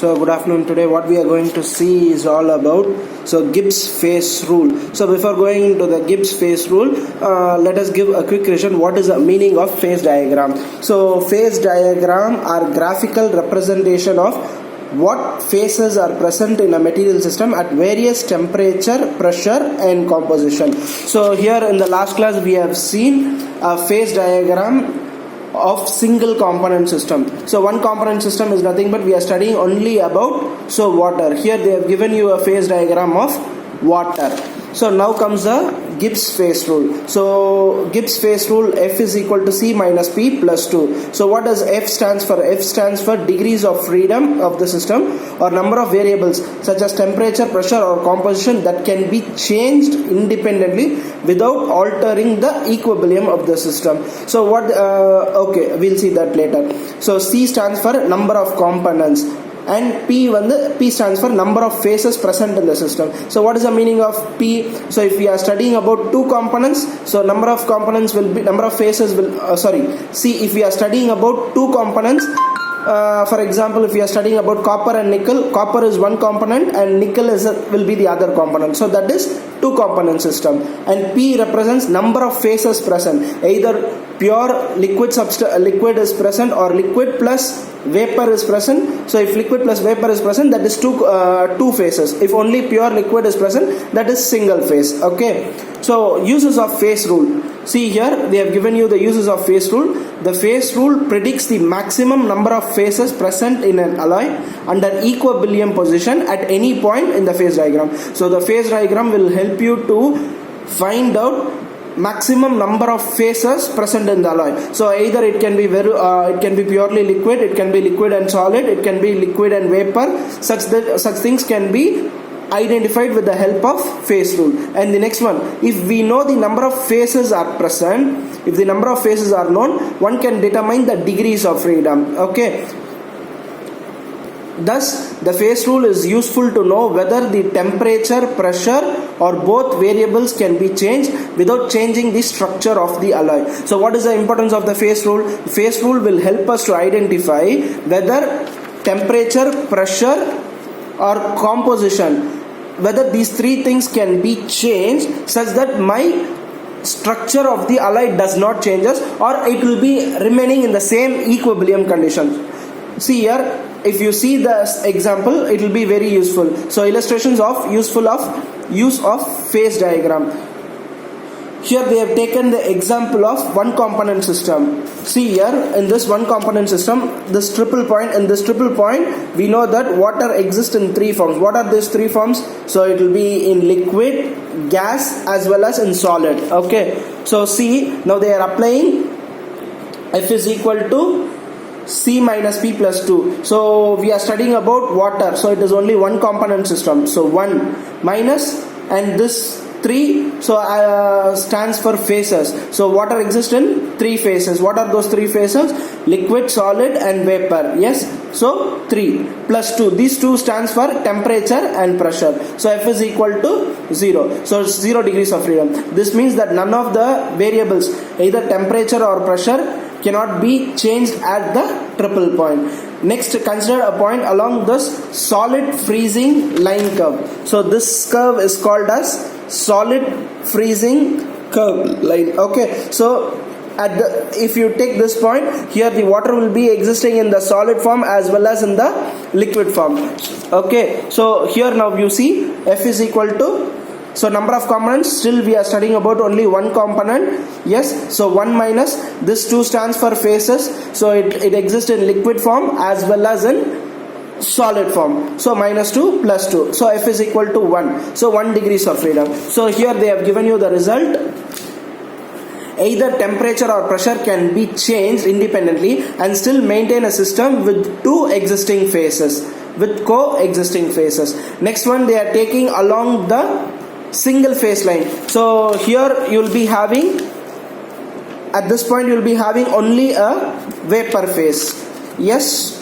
So good afternoon. Today what we are going to see is all about Gibbs phase rule. So before going into the Gibbs phase rule, let us give a quick revision. What is the meaning of phase diagram? So phase diagram are graphical representation of what phases are present in a material system at various temperature, pressure and composition. So here in the last class we have seen a phase diagram of single component system. So one component system is nothing but we are studying only about water. Here they have given you a phase diagram of water. So now comes the Gibbs phase rule. So Gibbs phase rule, F is equal to C minus P plus 2. So what does F stands for? F stands for degrees of freedom of the system or number of variables such as temperature, pressure or composition that can be changed independently without altering the equilibrium of the system. So what okay, we'll see that later. So C stands for number of components and P stands for number of phases present in the system. So what is the meaning of P? So if we are studying about two components, so number of components will be number of phases will C, if we are studying about two components, for example, if we are studying about copper and nickel, copper is one component and nickel will be the other component. So that is two component system. And P represents number of phases present. Either pure liquid is present or liquid plus vapor is present. So if liquid plus vapor is present, that is two phases. If only pure liquid is present, that is single phase. Okay. So uses of phase rule. See here they have given you the uses of phase rule. The phase rule predicts the maximum number of phases present in an alloy under equilibrium position at any point in the phase diagram. So the phase diagram will help you to find out maximum number of phases present in the alloy. So either it can be purely liquid, it can be liquid and solid, it can be liquid and vapor. Such things can be identified with the help of phase rule. And the next one, if we know the number of phases are present, if the number of phases are known, one can determine the degrees of freedom. Okay. Thus, the phase rule is useful to know whether the temperature, pressure or both variables can be changed without changing the structure of the alloy. So what is the importance of the phase rule? Phase rule will help us to identify whether temperature, pressure or composition, whether these three things can be changed such that my structure of the alloy does not changes or it will be remaining in the same equilibrium condition. See here, if you see the example, it will be very useful. So illustrations of use of phase diagram. Here they have taken the example of one component system. See here in this one component system, this triple point, in this triple point we know that water exists in three forms. What are these three forms? So it will be in liquid, gas as well as in solid. Okay. So see, now they are applying F is equal to C minus P plus 2. So we are studying about water. So it is only one component system. So 1 minus and this 3 stands for phases. So water exists in three phases. What are those three phases? Liquid, solid and vapor. Yes. So 3 plus 2. These 2 stands for temperature and pressure. So F is equal to 0. So 0 degrees of freedom. This means that none of the variables, either temperature or pressure, cannot be changed at the triple point. Next, consider a point along this solid freezing line curve. So this curve is called as solid freezing curve line. Okay. So if you take this point, here the water will be existing in the solid form as well as in the liquid form. Okay. So here now you see F is equal to, so number of components, still we are studying about only one component. Yes. So 1 minus this 2 stands for phases. So it exists in liquid form as well as in solid form. So minus 2 plus 2. So F is equal to 1. So 1 degrees of freedom. So here they have given you the result. Either temperature or pressure can be changed independently and still maintain a system with two existing phases, with coexisting phases. Next one, they are taking along the single phase line. So here you will be having, at this point you will be having only a vapor phase. Yes.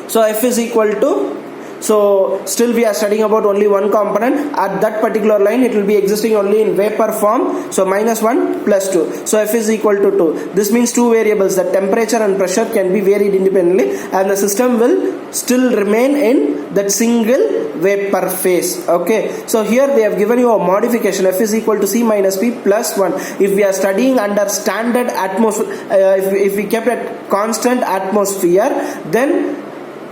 So F is equal to So still we are studying about only one component. At that particular line it will be existing only in vapor form. So minus 1 plus 2. So F is equal to 2. This means two variables, the temperature and pressure, can be varied independently, and the system will still remain in that single vapor phase. Okay, so here they have given you a modification. F is equal to C minus P plus 1. If we are studying under standard atmosphere, if we kept at constant atmosphere, then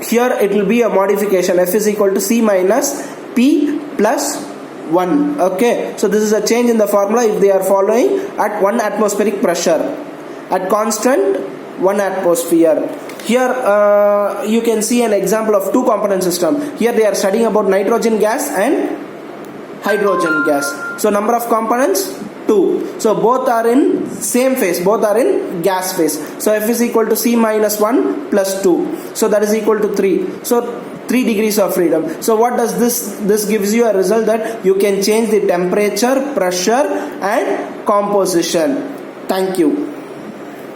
here it will be a modification. F is equal to C minus P plus 1. Okay, so this is a change in the formula if they are following at 1 atmospheric pressure. At constant 1 atmosphere. Here you can see an example of two component system. Here they are studying about nitrogen gas and hydrogen gas. So number of components 2. So both are in same phase, both are in gas phase. So F is equal to C minus 1 plus 2. So that is equal to 3. So 3 degrees of freedom. So what does this gives you a result that you can change the temperature, pressure and composition. Thank you.